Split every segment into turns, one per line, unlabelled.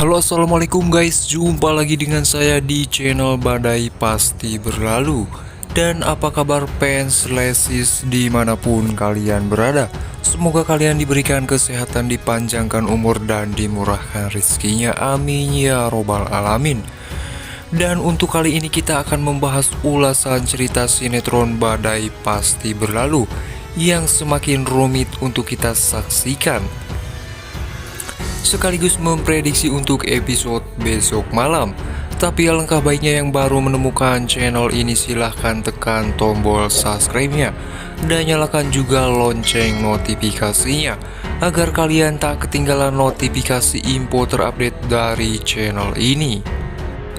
Halo, assalamualaikum guys. Jumpa lagi dengan saya di channel Badai Pasti Berlalu. Dan apa kabar fans Lesis dimanapun kalian berada? Semoga kalian diberikan kesehatan, dipanjangkan umur, dan dimurahkan rezekinya. Amin ya robbal alamin. Dan untuk kali ini kita akan membahas ulasan cerita sinetron Badai Pasti Berlalu yang semakin rumit untuk kita saksikan, sekaligus memprediksi untuk episode besok malam. Tapi alangkah baiknya yang baru menemukan channel ini silahkan tekan tombol subscribe-nya dan nyalakan juga lonceng notifikasinya agar kalian tak ketinggalan notifikasi info terupdate dari channel ini.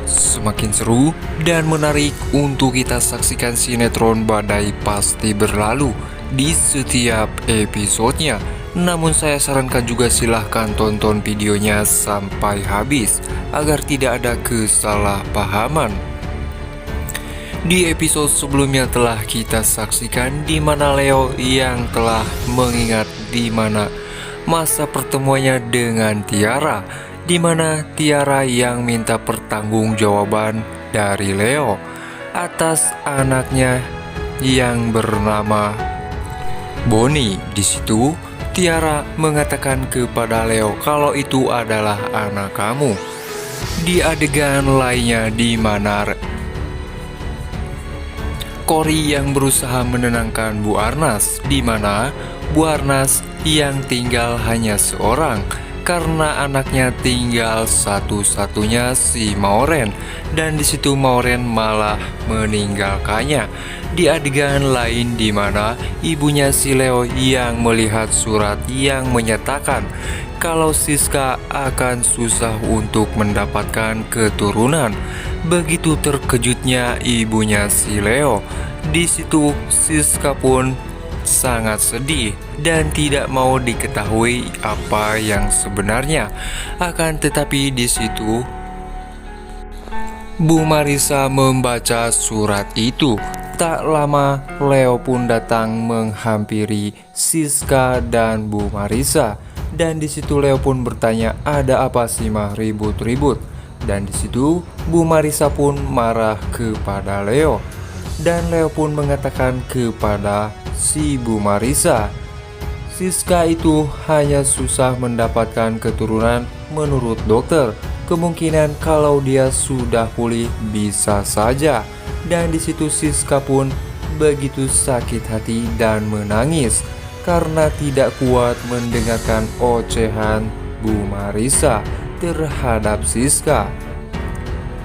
Semakin seru dan menarik untuk kita saksikan sinetron Badai Pasti Berlalu di setiap episodenya. Namun saya sarankan juga silahkan tonton videonya sampai habis agar tidak ada kesalahpahaman. Di episode sebelumnya telah kita saksikan di mana Leo yang telah mengingat di mana masa pertemuannya dengan Tiara, di mana Tiara yang minta pertanggungjawaban dari Leo atas anaknya yang bernama Boni. Di situ Tiara mengatakan kepada Leo kalau itu adalah anak kamu. Di adegan lainnya di mana Kori yang berusaha menenangkan Bu Arnas, di mana Bu Arnas yang tinggal hanya seorang karena anaknya tinggal satu-satunya si Maureen, dan di situ Maureen malah meninggalkannya. Di adegan lain di mana ibunya si Leo yang melihat surat yang menyatakan kalau Siska akan susah untuk mendapatkan keturunan. Begitu terkejutnya ibunya si Leo. Di situ Siska pun sangat sedih dan tidak mau diketahui apa yang sebenarnya. Akan tetapi di situ Bu Marissa membaca surat itu. Tak lama Leo pun datang menghampiri Siska dan Bu Marissa. Dan di situ Leo pun bertanya, ada apa sih mah ribut-ribut? Dan di situ Bu Marissa pun marah kepada Leo. Dan Leo pun mengatakan kepada si Bu Marissa, Siska itu hanya susah mendapatkan keturunan menurut dokter. Kemungkinan kalau dia sudah pulih bisa saja. Dan di situ Siska pun begitu sakit hati dan menangis karena tidak kuat mendengarkan ocehan Bu Marissa terhadap Siska.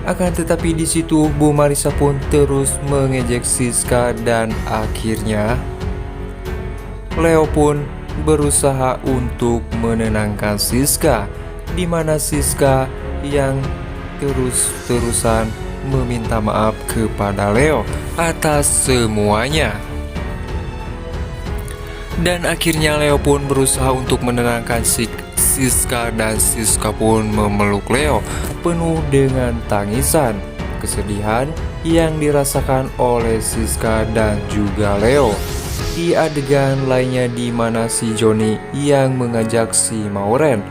Akan tetapi di situ Bu Marissa pun terus mengejek Siska dan akhirnya Leo pun berusaha untuk menenangkan Siska, di mana Siska yang terus-terusan meminta maaf kepada Leo atas semuanya. Dan akhirnya Leo pun berusaha untuk menenangkan Siska dan Siska pun memeluk Leo penuh dengan tangisan, kesedihan yang dirasakan oleh Siska dan juga Leo. Di adegan lainnya di mana si Joni yang mengajak si Maureen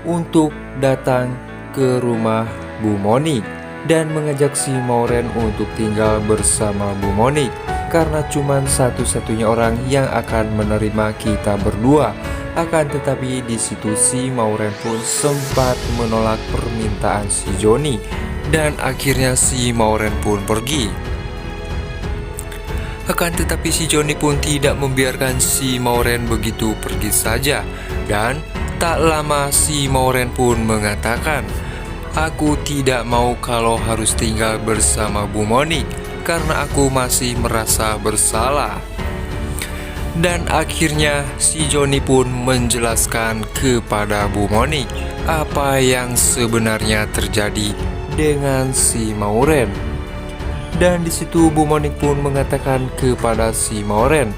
untuk datang ke rumah Bu Monik dan mengajak si Maureen untuk tinggal bersama Bu Monik karena cuman satu-satunya orang yang akan menerima kita berdua. Akan tetapi di situ si Maureen pun sempat menolak permintaan si Joni dan akhirnya si Maureen pun pergi. Akan tetapi si Joni pun tidak membiarkan si Maureen begitu pergi saja. Dan tak lama si Maureen pun mengatakan, aku tidak mau kalau harus tinggal bersama Bu Monik karena aku masih merasa bersalah. Dan akhirnya si Joni pun menjelaskan kepada Bu Monik apa yang sebenarnya terjadi dengan si Maureen. Dan di situ Bu Monik pun mengatakan kepada si Maureen,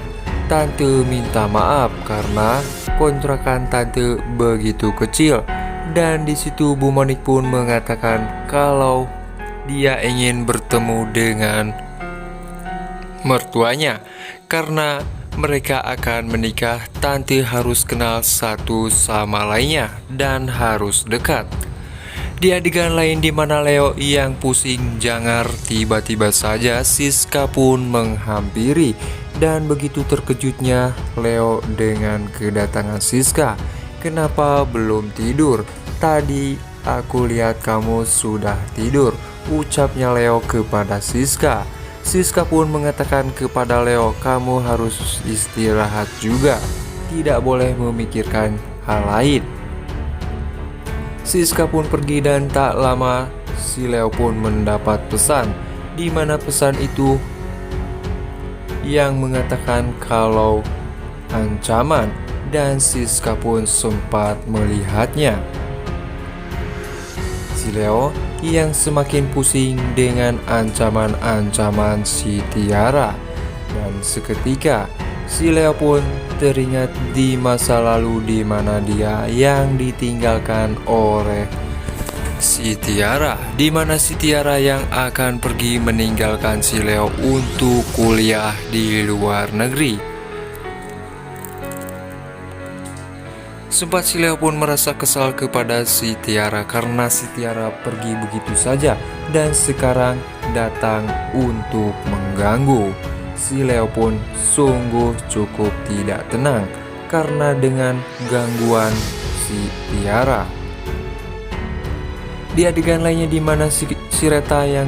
tante minta maaf karena kontrakan tante begitu kecil. Dan di situ Bu Monik pun mengatakan kalau dia ingin bertemu dengan mertuanya karena mereka akan menikah. Tante harus kenal satu sama lainnya dan harus dekat. Di adegan lain di mana Leo yang pusing jangar, tiba-tiba saja Siska pun menghampiri. Dan begitu terkejutnya Leo dengan kedatangan Siska. "Kenapa belum tidur? Tadi aku lihat kamu sudah tidur," ucapnya Leo kepada Siska. Siska pun mengatakan kepada Leo, "Kamu harus istirahat juga, tidak boleh memikirkan hal lain." Siska pun pergi dan tak lama si Leo pun mendapat pesan, di mana pesan itu yang mengatakan kalau ancaman, dan Siska pun sempat melihatnya. Si Leo yang semakin pusing dengan ancaman-ancaman si Tiara, dan seketika si Leo pun teringat di masa lalu di mana dia yang ditinggalkan oleh si Tiara, di mana si Tiara yang akan pergi meninggalkan si Leo untuk kuliah di luar negeri. Sempat si Leo pun merasa kesal kepada si Tiara karena si Tiara pergi begitu saja dan sekarang datang untuk mengganggu. Si Leo pun sungguh cukup tidak tenang karena dengan gangguan si Tiara. Di adegan lainnya di mana si Reta yang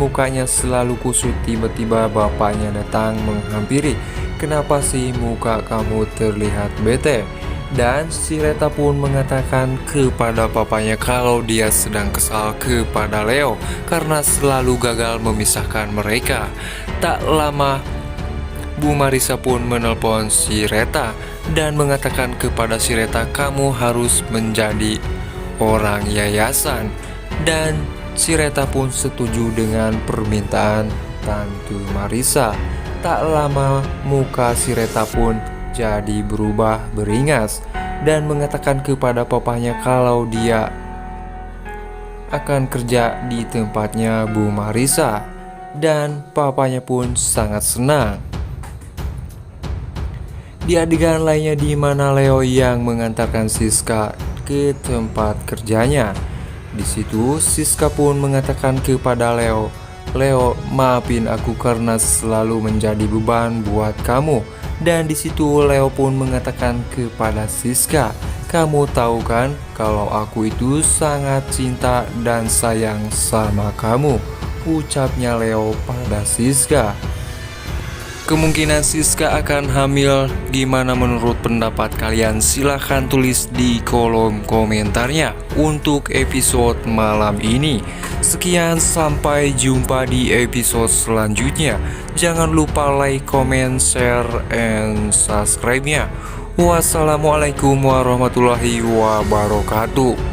mukanya selalu kusut, tiba-tiba bapaknya datang menghampiri. "Kenapa sih muka kamu terlihat bete?" Dan si Reta pun mengatakan kepada papanya kalau dia sedang kesal kepada Leo karena selalu gagal memisahkan mereka. Tak lama Bu Marissa pun menelpon si Reta dan mengatakan kepada si Reta, "Kamu harus menjadi orang yayasan." Dan si Reta pun setuju dengan permintaan Tante Marissa. Tak lama muka si Reta pun jadi berubah beringas dan mengatakan kepada papanya kalau dia akan kerja di tempatnya Bu Marissa, dan papanya pun sangat senang. Di adegan lainnya di mana Leo yang mengantarkan Siska ke tempat kerjanya. Di situ Siska pun mengatakan kepada Leo, "Leo, maafin aku karena selalu menjadi beban buat kamu." Dan di situ Leo pun mengatakan kepada Siska, "Kamu tahu kan kalau aku itu sangat cinta dan sayang sama kamu," ucapnya Leo pada Siska. Kemungkinan Siska akan hamil. Gimana menurut pendapat kalian? Silahkan tulis di kolom komentarnya untuk episode malam ini. Sekian, sampai jumpa di episode selanjutnya. Jangan lupa like, comment, share, and subscribe-nya. Wassalamualaikum warahmatullahi wabarakatuh.